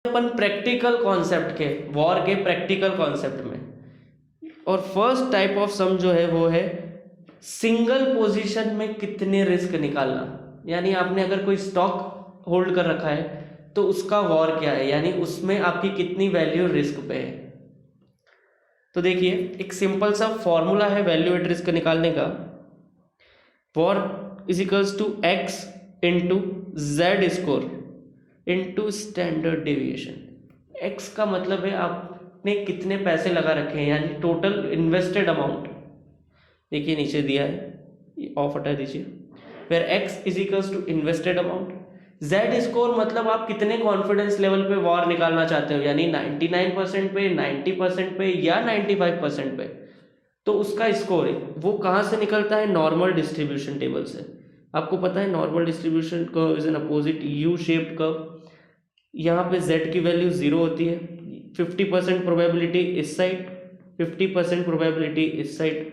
अपन practical concept के, war के practical concept में। और फर्स्ट टाइप ऑफ सम जो है वो है सिंगल पोजीशन में कितने रिस्क निकालना। यानी आपने अगर कोई स्टॉक होल्ड कर रखा है तो उसका वॉर क्या है, यानी उसमें आपकी कितनी वैल्यू रिस्क पे है। तो देखिए एक सिंपल सा फॉर्मूला है वैल्यू एट रिस्क निकालने का। VaR is equals to x into Z score into standard deviation. X का मतलब है आपने कितने पैसे लगा रखे हैं, यानी टोटल इन्वेस्टेड अमाउंट। देखिए नीचे दिया है, ये ऑफ हटा दीजिए। फिर x is equals too invested amount. Z score मतलब आप कितने कॉन्फिडेंस लेवल पे वॉर निकालना चाहते हो, यानी 99% पे, 90% पे या 95% पे। तो उसका स्कोर है वो कहाँ से निकलता है, नॉर्मल डिस्ट्रीब्यूशन टेबल से। आपको पता है normal distribution curve is an opposite U shaped curve. यहाँ पे z की वैल्यू 0 होती है, 50% प्रोबेबिलिटी इस साइड, 50% प्रोबेबिलिटी इस साइड।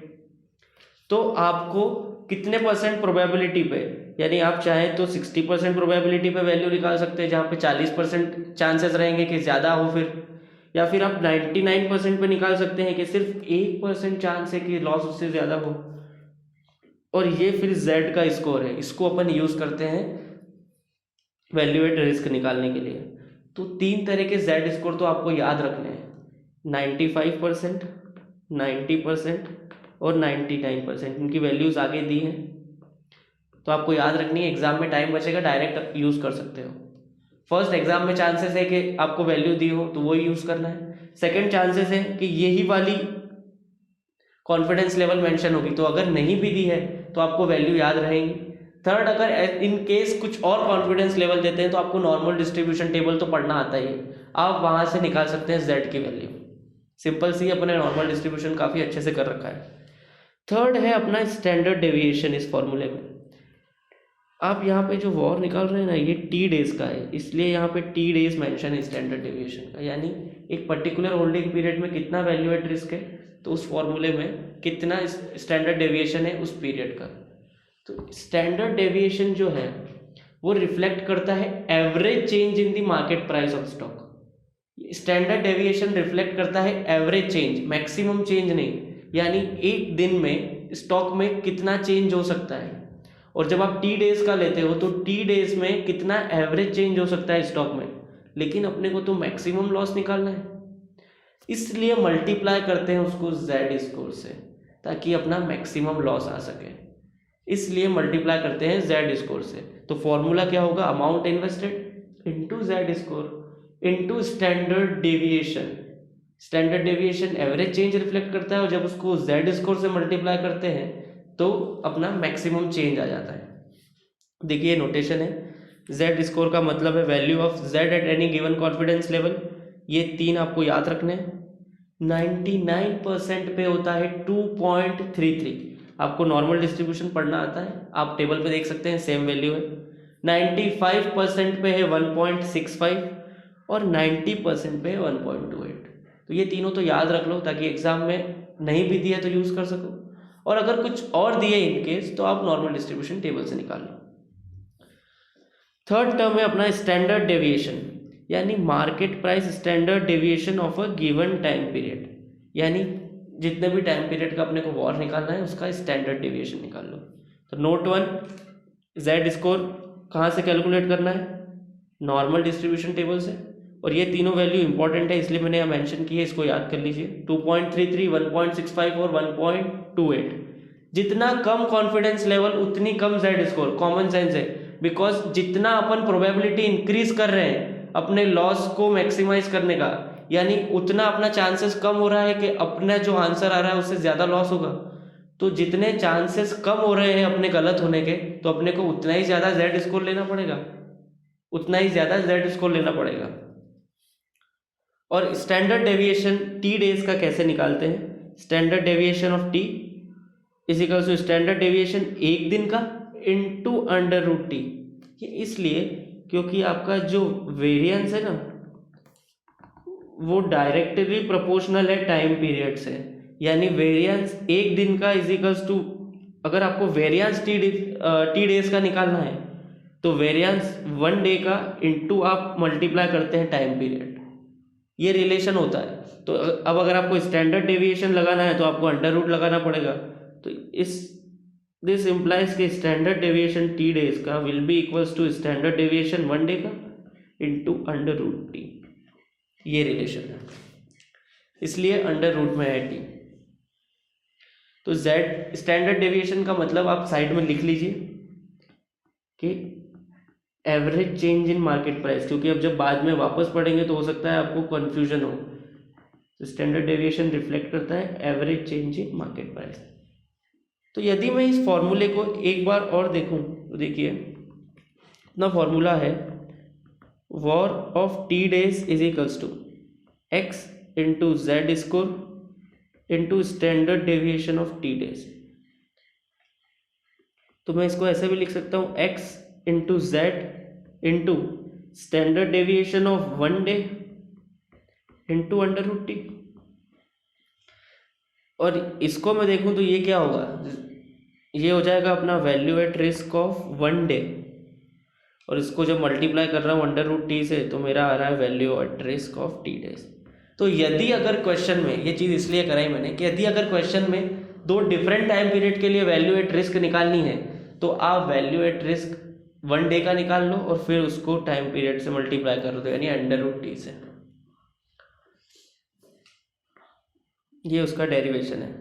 तो आपको कितने परसेंट प्रोबेबिलिटी पे, यानी आप चाहें तो 60% प्रोबेबिलिटी पे वैल्यू निकाल सकते हैं जहाँ पे 40% चांसेस रहेंगे कि ज़्यादा हो फिर, या फिर आप 99% पे निकाल सकते हैं कि सिर्फ 1% चांस है कि लॉस उससे ज़्यादा हो। और ये फिर z का स्कोर है, इसको अपन यूज़ करते हैं वैल्यू एट रिस्क निकालने के लिए। तो 3 तरह के z स्कोर तो आपको याद रखने हैं, 95%, 90% और 99%। इनकी वैल्यूज़ आगे दी हैं तो आपको याद रखनी है, एग्जाम में टाइम बचेगा, डायरेक्ट यूज़ कर सकते हो। फर्स्ट एग्जाम में चांसेस है कि आपको वैल्यू दी हो तो वो यूज़ करना है। सेकंड चांसेस है कि यही वाली कॉन्फिडेंस लेवल मेंशन होगी, तो अगर नहीं भी दी है तो आपको वैल्यू याद रहेंगी। थर्ड, अगर इन केस कुछ और कॉन्फिडेंस लेवल देते हैं तो आपको नॉर्मल डिस्ट्रीब्यूशन टेबल तो पढ़ना आता ही है, आप वहाँ से निकाल सकते हैं z की वैल्यू। सिंपल सी, अपने नॉर्मल डिस्ट्रीब्यूशन काफ़ी अच्छे से कर रखा है। थर्ड है अपना स्टैंडर्ड डेविएशन। इस फॉर्मूले में आप यहाँ पे जो वॉर निकाल रहे हैं ना, ये टी डेज का है, इसलिए यहाँ पे टी डेज मेंशन है स्टैंडर्ड डेविएशन का, यानी एक पर्टिकुलर होल्डिंग पीरियड में कितना वैल्यू एट रिस्क है तो उस फॉर्मूले में कितना स्टैंडर्ड डेविएशन है उस पीरियड का। तो स्टैंडर्ड डेविएशन जो है वो रिफ्लेक्ट करता है average change in the market price of stock. Standard deviation reflect करता है एवरेज चेंज, मैक्सिमम चेंज नहीं, यानी एक दिन में स्टॉक में कितना चेंज हो सकता है। और जब आप टी डेज का लेते हो तो टी डेज में कितना एवरेज चेंज हो सकता है स्टॉक में, लेकिन अपने को तो मैक्सिमम लॉस निकालना है, इसलिए मल्टीप्लाई करते हैं उसको जेड स्कोर से ताकि अपना मैक्सिमम लॉस आ सके, इसलिए मल्टीप्लाई करते हैं जेड स्कोर से। तो फॉर्मूला क्या होगा, amount invested into Z score into standard deviation. Standard deviation average change reflect करता है और जब उसको जेड स्कोर से मल्टीप्लाई करते हैं तो अपना मैक्सिमम चेंज आ जाता है। देखिए नोटेशन है, जेड स्कोर का मतलब है value of Z at any given confidence level. ये 3 आपको याद रखने हैं। 99% पे होता है 2.33। आपको नॉर्मल डिस्ट्रीब्यूशन पढ़ना आता है, आप टेबल पे देख सकते हैं सेम वैल्यू है। 95% पे है 1.65 और 90% पे है 1.28। तो ये तीनों तो याद रख लो ताकि एग्जाम में नहीं भी दिया तो यूज़ कर सको, और अगर कुछ और दिए इन केस तो आप नॉर्मल डिस्ट्रीब्यूशन टेबल से निकाल लो। थर्ड टर्म है अपना स्टैंडर्ड डेविएशन, यानी market price standard deviation of a given time period, यानी जितने भी टाइम पीरियड का अपने को वॉर निकालना है उसका स्टैंडर्ड डेविएशन निकाल लो। तो नोट 1, जेड स्कोर कहाँ से कैलकुलेट करना है, नॉर्मल डिस्ट्रीब्यूशन टेबल से, और ये तीनों वैल्यू इंपॉर्टेंट है इसलिए मैंने यहाँ मेंशन की है, इसको याद कर लीजिए। 2.33, 1.65 और 1.28। जितना कम कॉन्फिडेंस लेवल उतनी कम जेड स्कोर, कॉमन सेंस है, बिकॉज जितना अपन प्रोबेबिलिटी इंक्रीज कर रहे हैं अपने लॉस को मैक्सिमाइज करने का, यानी उतना अपना चांसेस कम हो रहा है कि अपना जो आंसर आ रहा है उससे ज़्यादा लॉस होगा। तो जितने चांसेस कम हो रहे हैं अपने गलत होने के, तो अपने को उतना ही ज़्यादा जेड स्कोर लेना पड़ेगा, उतना ही ज़्यादा जेड स्कोर लेना पड़ेगा। और स्टैंडर्ड डेविएशन टी डेज का कैसे निकालते हैं, standard deviation of t is equal to standard deviation एक दिन का इंटू अंडर रूट टी। ये इसलिए क्योंकि आपका जो वेरिएंस है ना वो डायरेक्टली प्रोपोर्शनल है टाइम पीरियड से, यानी वेरिएंस एक दिन का इज इक्वल्स टू, अगर आपको वेरिएंस टी डेज का निकालना है तो वेरिएंस 1 डे का इंटू आप मल्टीप्लाई करते हैं टाइम पीरियड, ये रिलेशन होता है। तो अब अगर आपको स्टैंडर्ड डेविएशन लगाना है तो आपको अंडर रूट लगाना पड़ेगा। तो दिस इम्प्लाइज कि स्टैंडर्ड डेविएशन टी डेज का will be equals to standard deviation 1 day का इंटू अंडर रूट टी, ये रिलेशन है, इसलिए अंडर रूट में है टी। तो z स्टैंडर्ड डेविएशन का मतलब आप साइड में लिख लीजिए कि average change in market price, क्योंकि अब जब बाद में वापस पढ़ेंगे तो हो सकता है आपको कन्फ्यूजन हो। तो स्टैंडर्ड डेविएशन रिफ्लेक्ट करता है average change in market price. तो यदि मैं इस फॉर्मूले को एक बार और देखूं तो देखिए अपना फॉर्मूला है VaR of T days is equals to x into Z score into standard deviation of T days. तो मैं इसको ऐसे भी लिख सकता हूँ x into z into standard deviation of 1 day into under root t. और इसको मैं देखूं तो ये क्या होगा, ये हो जाएगा अपना value at risk of 1 day, और इसको जब मल्टीप्लाई कर रहा हूँ अंडर रूट टी से तो मेरा आ रहा है value at risk of T days. तो यदि अगर क्वेश्चन में, ये चीज़ इसलिए कराई मैंने कि यदि अगर क्वेश्चन में 2 डिफरेंट टाइम पीरियड के लिए वैल्यू एट रिस्क निकालनी है तो आप वैल्यू एट रिस्क 1 डे का निकाल लो और फिर उसको टाइम पीरियड से मल्टीप्लाई कर दो, यानी अंडर रूट टी से। ये उसका डेरिवेशन है।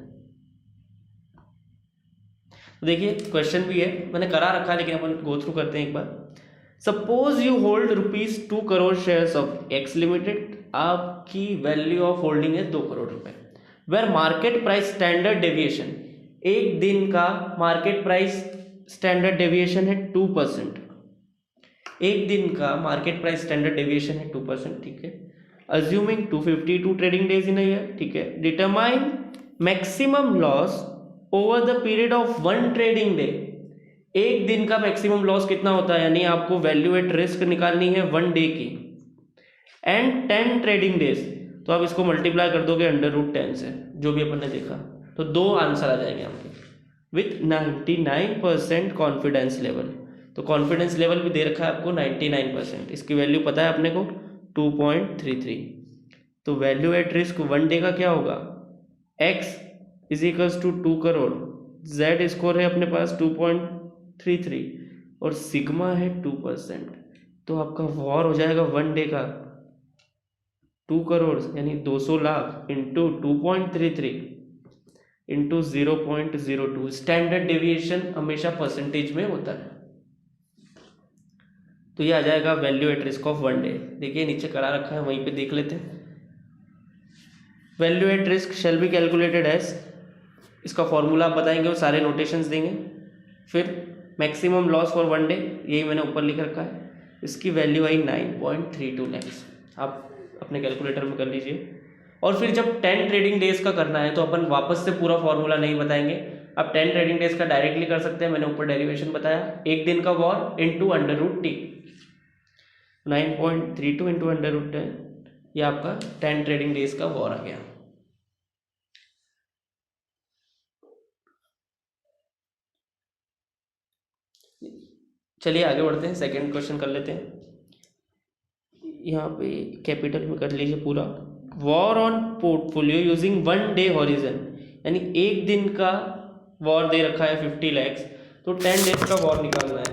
तो देखिए क्वेश्चन भी है, मैंने करा रखा है लेकिन अपन गो थ्रू करते हैं एक बार। Suppose you hold ₹2 crore shares of X limited, आपकी वैल्यू ऑफ होल्डिंग है 2 करोड़ रुपए, where market price standard deviation, एक दिन का मार्केट प्राइस स्टैंडर्ड डेविएशन है 2%, एक दिन का मार्केट प्राइस स्टैंडर्ड डेविएशन है 2%, ठीक है। Assuming 252 trading days in a year, ठीक है। Determine maximum loss over the period of 1 trading day, एक दिन का मैक्सिमम लॉस कितना होता है, यानी आपको वैल्यू एट रिस्क निकालनी है 1 डे की, एंड 10 ट्रेडिंग डेज, तो आप इसको मल्टीप्लाई कर दोगे अंडर रूट 10 से, जो भी अपन ने देखा, तो 2 आंसर आ जाएंगे आपके विथ 99% कॉन्फिडेंस लेवल। तो कॉन्फिडेंस लेवल भी दे रखा है आपको 99%, इसकी वैल्यू पता है अपने को 2.33। तो वैल्यू एट रिस्क 1 डे का क्या होगा, x is equals to 2 crore, z score है अपने पास 2.33 और सिग्मा है 2%, तो आपका वॉर हो जाएगा 1 डे का 2 करोड़ यानी 200 lakh into 2.33 into 0.02। Standard deviation हमेशा परसेंटेज में होता है, तो ये आ जाएगा value at risk of 1 day. देखिए नीचे करा रखा है, वहीं पे देख लेते हैं। Value at risk shall be calculated as, इसका फॉर्मूला आप बताएंगे और सारे नोटेशंस देंगे। फिर मैक्सिमम लॉस फॉर 1 डे, यही मैंने ऊपर लिख रखा है, इसकी वैल्यू आई 9.32 लैक्स, आप अपने कैलकुलेटर में कर लीजिए। और फिर जब 10 ट्रेडिंग डेज का करना है तो अपन वापस से पूरा फॉर्मूला नहीं बताएंगे, आप 10 ट्रेडिंग डेज का डायरेक्टली कर सकते हैं, मैंने ऊपर डेरिवेशन बताया, एक दिन का VaR into under root t, 9.32 into under root 10, ये आपका 10 ट्रेडिंग डेज का वॉर आ गया। चलिए आगे बढ़ते हैं, सेकंड क्वेश्चन कर लेते हैं। यहाँ पे कैपिटल में कर लीजिए पूरा, war on portfolio using 1 day horizon, यानी एक दिन का वॉर दे रखा है 50 लैक्स, तो 10 डेज का वॉर निकालना है।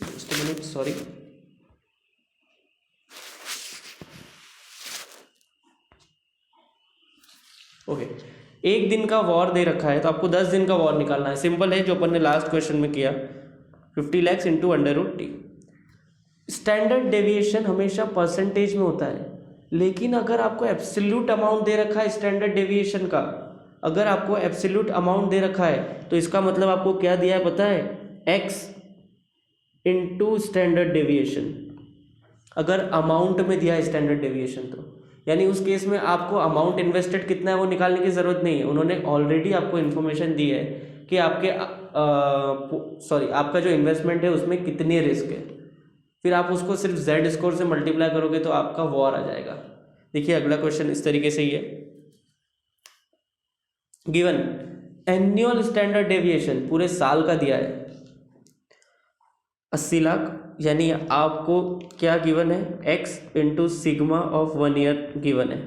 Just a minute, sorry, okay. एक दिन का वॉर दे रखा है तो आपको 10 दिन का वॉर निकालना है। सिंपल है, जो अपन ने लास्ट क्वेश्चन में किया, 50 lakhs into under root t. Standard deviation हमेशा परसेंटेज में होता है, लेकिन अगर आपको एब्सोल्यूट अमाउंट दे रखा है स्टैंडर्ड डेविएशन का, अगर आपको एब्सोल्यूट अमाउंट दे रखा है तो इसका मतलब आपको क्या दिया है पता है, x इंटू स्टैंडर्ड डेविएशन। अगर अमाउंट में दिया है स्टैंडर्ड डेविएशन तो यानी उस केस में आपको अमाउंट इन्वेस्टेड कितना है वो निकालने की ज़रूरत नहीं है, उन्होंने ऑलरेडी आपको इन्फॉर्मेशन दी है कि आपके आपका जो इन्वेस्टमेंट है उसमें कितनी रिस्क है, फिर आप उसको सिर्फ z स्कोर से मल्टीप्लाई करोगे तो आपका वॉर आ जाएगा। देखिए अगला क्वेश्चन इस तरीके से ही है, गिवन एनुअल स्टैंडर्ड डेविएशन पूरे साल का दिया है 80 लाख, यानी आपको क्या गिवन है, x into sigma of 1 year given है,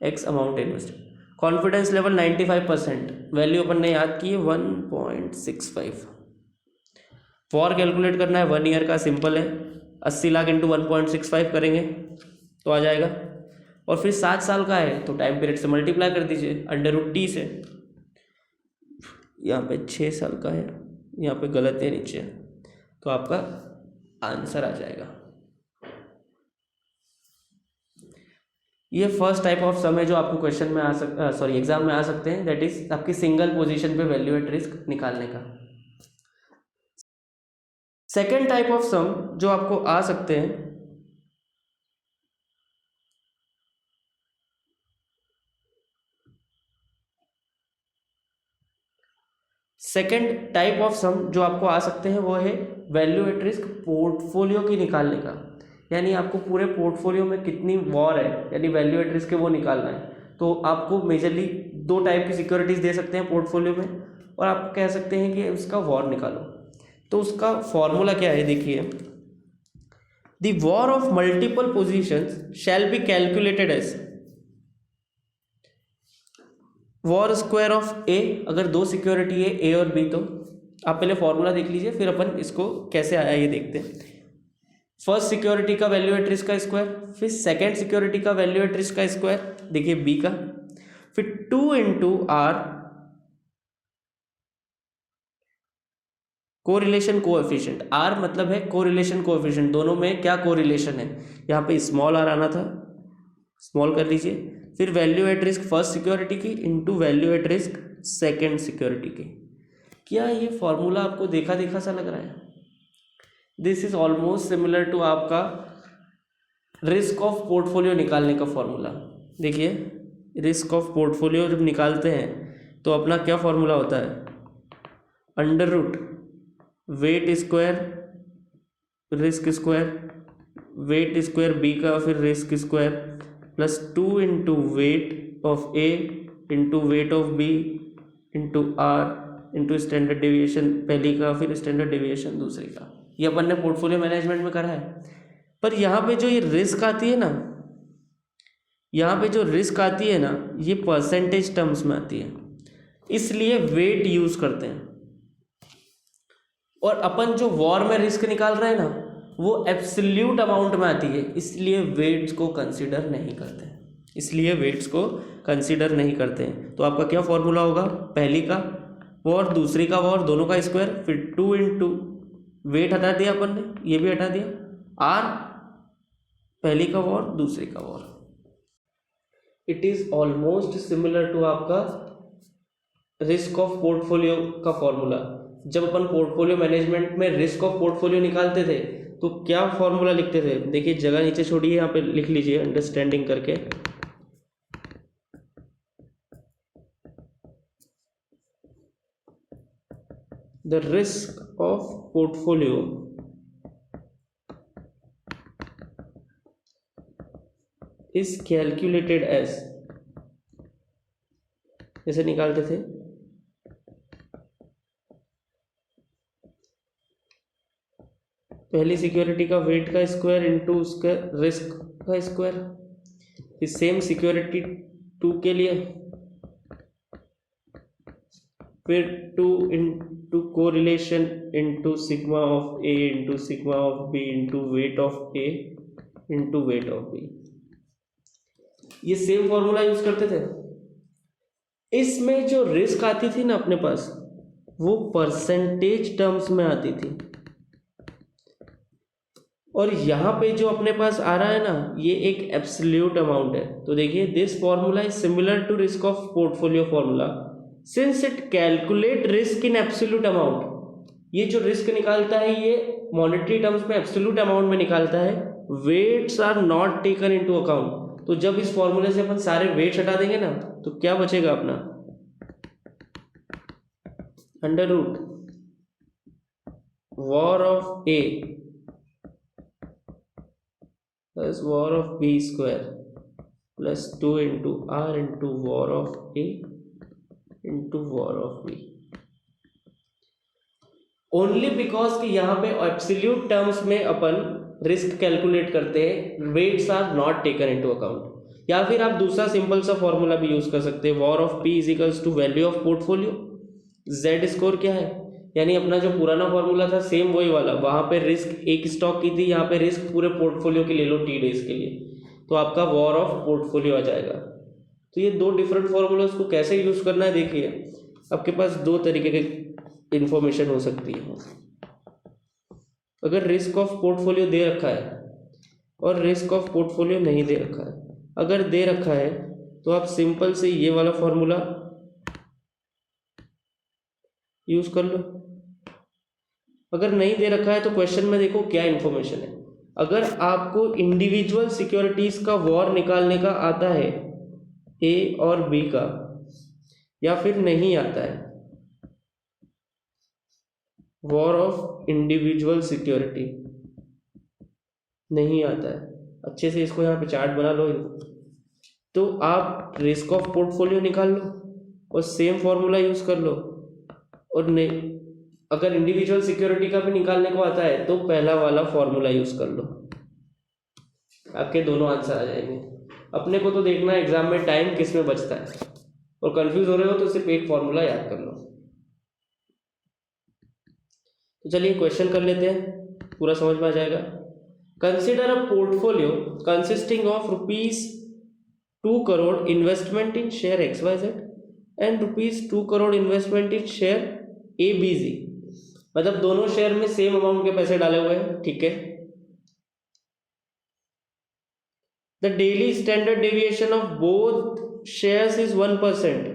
x amount invest. Confidence level 95%, value अपन ने याद की है 1.65। फॉर कैलकुलेट करना है 1 ईयर का, सिंपल है, 80 लाख इंटू 1.65 करेंगे तो आ जाएगा। और फिर 7 साल का है तो टाइम पीरियड से मल्टीप्लाई कर दीजिए √t से। यहाँ पे 6 साल का है, यहाँ पे गलत है नीचे, तो आपका आंसर आ जाएगा। ये फर्स्ट टाइप ऑफ सम है जो आपको क्वेश्चन में एग्जाम में आ सकते हैं, दैट इज आपकी सिंगल पोजीशन पे वैल्यू एट रिस्क निकालने का। सेकेंड टाइप ऑफ सम जो आपको आ सकते हैं, सेकेंड टाइप ऑफ सम जो आपको आ सकते हैं वो है वैल्यू एट रिस्क पोर्टफोलियो की निकालने का। यानी आपको पूरे पोर्टफोलियो में कितनी वॉर है, यानी वैल्यू एट रिस्क है, वो निकालना है। तो आपको मेजरली 2 टाइप की सिक्योरिटीज दे सकते हैं पोर्टफोलियो में, और आप कह सकते हैं कि उसका वॉर निकालो। तो उसका फॉर्मूला क्या है, देखिए, the var of multiple positions shall be calculated as var square of A. अगर 2 सिक्योरिटी है ए और बी, तो आप पहले फॉर्मूला देख लीजिए, फिर अपन इसको कैसे आया ये देखते हैं। फर्स्ट सिक्योरिटी का वैल्यू एट रिस्क का स्क्वायर, फिर सेकेंड सिक्योरिटी का वैल्यू एट रिस्क का स्क्वायर, देखिए बी का, फिर 2 into r correlation coefficient. R मतलब है कोरिलेशन कोएफिशिएंट, दोनों में क्या कोरिलेशन है, यहाँ पे स्मॉल आर आना था, स्मॉल कर लीजिए। फिर value at risk first security की into value at risk second security की। क्या ये फॉर्मूला आपको देखा देखा सा लग रहा है? This is almost similar to आपका रिस्क ऑफ पोर्टफोलियो निकालने का फॉर्मूला। देखिए, रिस्क ऑफ पोर्टफोलियो जब निकालते हैं तो अपना क्या फॉर्मूला होता है, under root weight square risk square, weight square b का, फिर risk square, plus 2 into weight of a into weight of b into are into standard deviation पहली का, फिर स्टैंडर्ड डेविएशन दूसरी का। ये अपन ने पोर्टफोलियो मैनेजमेंट में करा है। पर यहाँ पे जो ये रिस्क आती है ना, यहाँ पे जो रिस्क आती है ना, ये परसेंटेज टर्म्स में आती है, इसलिए वेट यूज करते हैं। और अपन जो वॉर में रिस्क निकाल रहे हैं ना, वो एब्सोल्यूट अमाउंट में आती है, इसलिए वेट्स को कंसीडर नहीं करते हैं, इसलिए वेट्स को कंसीडर नहीं करते हैं। तो आपका क्या फॉर्मूला होगा, पहली का वॉर दूसरी का वॉर दोनों का स्क्वायर, फिर 2 इंटू वेट हटा दिया अपन ने, ये भी हटा दिया, आर पहली का वॉर दूसरी का VaR. It is almost similar to आपका रिस्क ऑफ पोर्टफोलियो का फॉर्मूला। जब अपन पोर्टफोलियो मैनेजमेंट में रिस्क ऑफ पोर्टफोलियो निकालते थे तो क्या फॉर्मूला लिखते थे, देखिए जगह नीचे छोड़िए, यहाँ पे लिख लीजिए अंडरस्टैंडिंग करके, the risk of portfolio is calculated as, जैसे निकालते थे, पहली सिक्योरिटी का वेट का स्क्वायर इंटू उसका रिस्क का स्क्वायर, फिर सेम सिक्योरिटी 2 के लिए, फिर 2 into correlation into sigma of a into sigma of b into weight of a into weight of b. ये सेम फॉर्मूला यूज करते थे। इसमें जो रिस्क आती थी ना अपने पास, वो परसेंटेज टर्म्स में आती थी, और यहाँ पे जो अपने पास आ रहा है ना, ये एक एब्सोल्यूट अमाउंट है। तो देखिए, this formula is similar to risk of portfolio formula since it calculate risk in absolute amount. ये जो रिस्क निकालता है ये मॉनेटरी टर्म्स में एब्सोल्यूट अमाउंट में निकालता है, weights are not taken into account. तो जब इस फॉर्मूले से अपन सारे वेट्स हटा देंगे ना, तो क्या बचेगा अपना, under root VaR of a plus VaR of b square plus 2 into are into VaR of a into VaR of b. Only because कि यहाँ पे एब्सोल्यूट टर्म्स में अपन रिस्क कैलकुलेट करते हैं, weights are not taken into account. या फिर आप दूसरा सिंपल सा फॉर्मूला भी यूज कर सकते हैं, VaR of p is equals to value of portfolio, z score क्या है, यानी अपना जो पुराना फॉर्मूला था सेम वही वाला, वहां पे रिस्क एक स्टॉक की थी, यहाँ पे रिस्क पूरे पोर्टफोलियो की ले लो टी डेज के लिए, तो आपका वॉर ऑफ पोर्टफोलियो आ जाएगा। तो ये दो डिफरेंट फॉर्मूलाज को कैसे यूज करना है देखिए, आपके पास दो तरीके के इंफॉर्मेशन हो सकती है। अगर रिस्क ऑफ पोर्टफोलियो दे रखा है और रिस्क ऑफ पोर्टफोलियो नहीं दे रखा है, अगर दे रखा है तो आप सिंपल से ये वाला फॉर्मूला यूज कर लो। अगर नहीं दे रखा है तो क्वेश्चन में देखो क्या इंफॉर्मेशन है। अगर आपको इंडिविजुअल सिक्योरिटीज का वॉर निकालने का आता है ए और बी का, या फिर नहीं आता है, वॉर ऑफ इंडिविजुअल सिक्योरिटी नहीं आता है, अच्छे से इसको यहाँ पे चार्ट बना लो, तो आप रिस्क ऑफ पोर्टफोलियो निकाल लो और सेम फॉर्मूला यूज कर लो। और नहीं, अगर इंडिविजुअल सिक्योरिटी का भी निकालने को आता है तो पहला वाला फॉर्मूला यूज कर लो, आपके दोनों आंसर आ जाएंगे। अपने को तो देखना है एग्जाम में टाइम किस में बचता है, और कंफ्यूज हो रहे हो तो सिर्फ एक फॉर्मूला याद कर लो। तो चलिए क्वेश्चन कर लेते हैं, पूरा समझ में आ जाएगा। Consider a portfolio consisting of ₹2 crore investment in share XYZ and ₹2 crore investment in share ABC। मतलब दोनों शेयर में सेम अमाउंट के पैसे डाले हुए हैं, ठीक है। The daily standard deviation of both shares is 1%।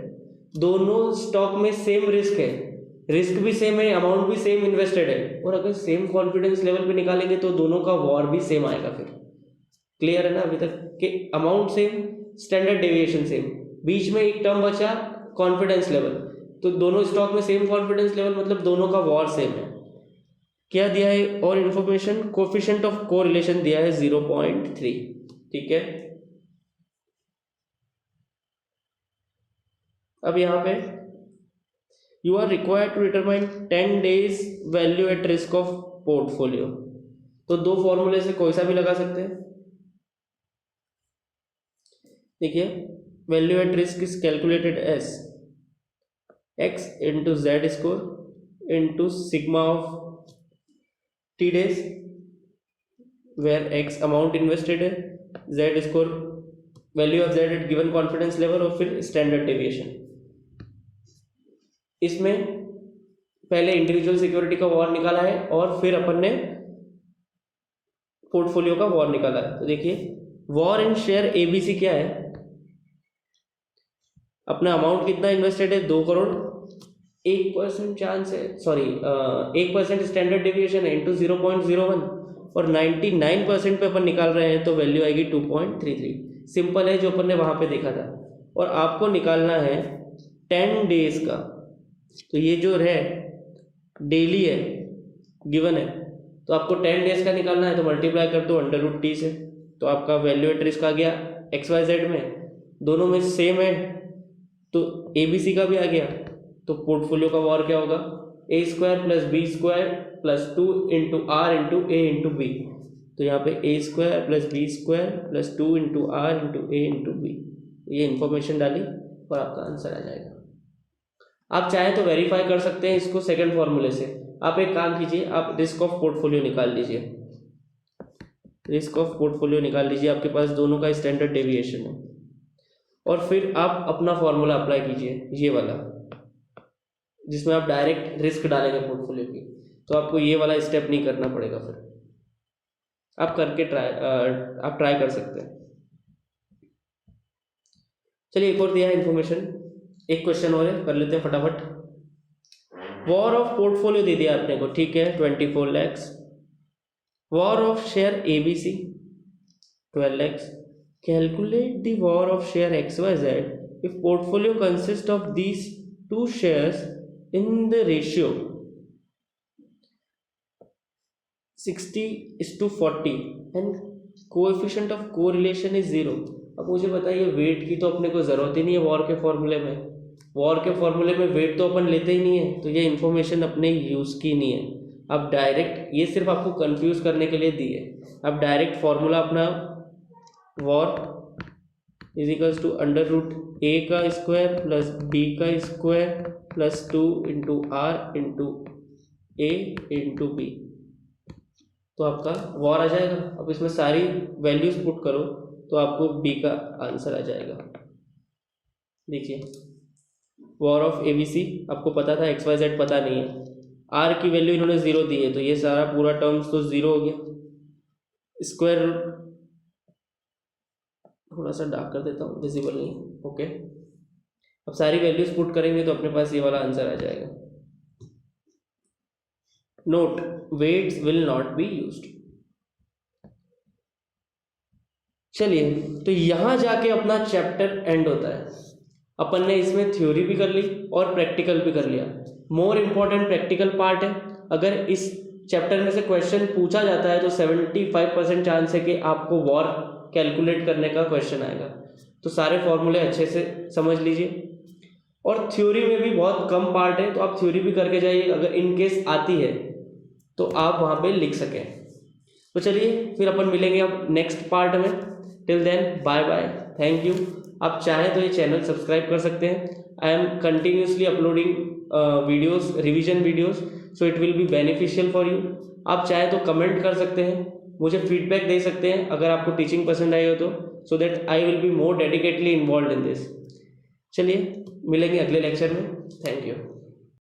दोनों स्टॉक में सेम रिस्क है, रिस्क भी सेम है, अमाउंट भी सेम इन्वेस्टेड है, और अगर सेम कॉन्फिडेंस लेवल पे निकालेंगे तो दोनों का वॉर भी सेम आएगा। फिर क्लियर है ना अभी तक कि amount same, standard deviation same, बीच में एक टर्म बचा कॉन्फिडेंस लेवल, तो दोनों स्टॉक में सेम कॉन्फिडेंस लेवल, मतलब दोनों का वॉर सेम है। क्या दिया है और इंफॉर्मेशन, कोफिशिएंट ऑफ कोरिलेशन दिया है 0.3, ठीक है। अब यहाँ पे you are required to determine 10 days value at risk of portfolio. तो दो फॉर्मूले से कोई सा भी लगा सकते हैं। देखिए, value at risk is calculated as x into Z score into sigma of T days, where x amount invested है, Z score value of Z at given confidence level, और फिर स्टैंडर्ड डेविएशन। इसमें पहले इंडिविजुअल सिक्योरिटी का war निकाला है और फिर अपन ने पोर्टफोलियो का वॉर निकाला है। तो देखिए, वॉर इन शेयर ABC क्या है, अपना अमाउंट कितना इन्वेस्टेड है 2 करोड़, 1% चांस है, सॉरी 1% स्टैंडर्ड डेविएशन है इंटू 0.01, और 99% पे अपन निकाल रहे हैं तो वैल्यू आएगी 2.33। सिंपल है जो अपन ने वहां पे देखा था। और आपको निकालना है 10 days का, तो ये जो है डेली है, गिवन है, तो आपको 10 days का निकालना है, तो मल्टीप्लाई कर दो √t से, तो आपका वैल्यू एट रिस्क आ गया XYZ में, दोनों में सेम है तो ABC का भी आ गया। तो पोर्टफोलियो का वॉर क्या होगा, A² plus B² plus 2 into R into A into B। तो यहाँ पे A² plus B² plus 2 into R into A into B, ये इंफॉर्मेशन डाली और आपका आंसर आ जाएगा। आप चाहे तो वेरीफाई कर सकते हैं इसको सेकंड फॉर्मूले से। आप एक काम कीजिए, आप रिस्क ऑफ पोर्टफोलियो निकाल लीजिए, रिस्क ऑफ पोर्टफोलियो निकाल लीजिए, आपके पास दोनों का स्टैंडर्ड डेविएशन है, और फिर आप अपना फॉर्मूला अप्लाई कीजिए, ये वाला जिसमें आप डायरेक्ट रिस्क डालेंगे पोर्टफोलियो की, तो आपको ये वाला स्टेप नहीं करना पड़ेगा। फिर आप करके ट्राई कर सकते हैं। चलिए एक और दिया है इन्फॉर्मेशन, एक क्वेश्चन और है, कर लेते हैं फटाफट। वॉर ऑफ पोर्टफोलियो दे दिया आपने को, ठीक है, 24 lakhs। War of share ABC 12 lakhs। Calculate the var of share XYZ if portfolio consists of these two shares in the ratio 60:40 and coefficient of correlation is 0. अब मुझे बताइए, वेट की तो अपने को ज़रूरत ही नहीं है वॉर के फॉर्मूले में। वॉर के फॉर्मूले में वेट तो अपन लेते ही नहीं है, तो ये इन्फॉर्मेशन अपने यूज़ की नहीं है। अब डायरेक्ट, ये सिर्फ आपको कंफ्यूज करने के लिए दी है। अब डायरेक्ट फॉर्मूला अपना var is equals to under root A का स्क्वायर प्लस बी का square plus 2 into are into A into B, तो आपका वॉर आ जाएगा। अब इसमें सारी वैल्यूज पुट करो तो आपको बी का आंसर आ जाएगा। देखिए, वॉर ऑफ एबीसी आपको पता था, एक्स वाई जेड पता नहीं है, आर की वैल्यू इन्होंने 0 दी है, तो ये सारा पूरा टर्म्स तो 0 हो गया। स्क्वायर रूट, थोड़ा सा डार्क कर देता हूँ, विजिबल नहीं, ओके। अब सारी वैल्यूज पुट करेंगे तो अपने पास ये वाला आंसर आ जाएगा। Note, weights will not be used. चलिए, तो यहाँ जाके अपना चैप्टर एंड होता है। अपन ने इसमें थ्योरी भी कर ली और प्रैक्टिकल भी कर लिया। मोर इम्पॉर्टेंट प्रैक्टिकल पार्ट है। अगर इस चैप्टर में से क्वेश्चन पूछा जाता है तो 75% चांस है कि आपको वॉर कैलकुलेट करने का क्वेश्चन आएगा, तो सारे फॉर्मूले अच्छे से समझ लीजिए। और थ्योरी में भी बहुत कम पार्ट है, तो आप थ्योरी भी करके जाइए, अगर इन केस आती है तो आप वहाँ पे लिख सकें। तो चलिए, फिर अपन मिलेंगे अब नेक्स्ट पार्ट में। Till then, bye bye, thank you. आप चाहें तो ये चैनल सब्सक्राइब कर सकते हैं। I am continuously uploading videos, revision videos, so it will be beneficial for you. आप चाहें तो कमेंट कर सकते हैं, मुझे फीडबैक दे सकते हैं अगर आपको टीचिंग पसंद आई हो तो, so that I will be more dedicatedly involve in this. चलिए, मिलेंगे अगले लेक्चर में। Thank you.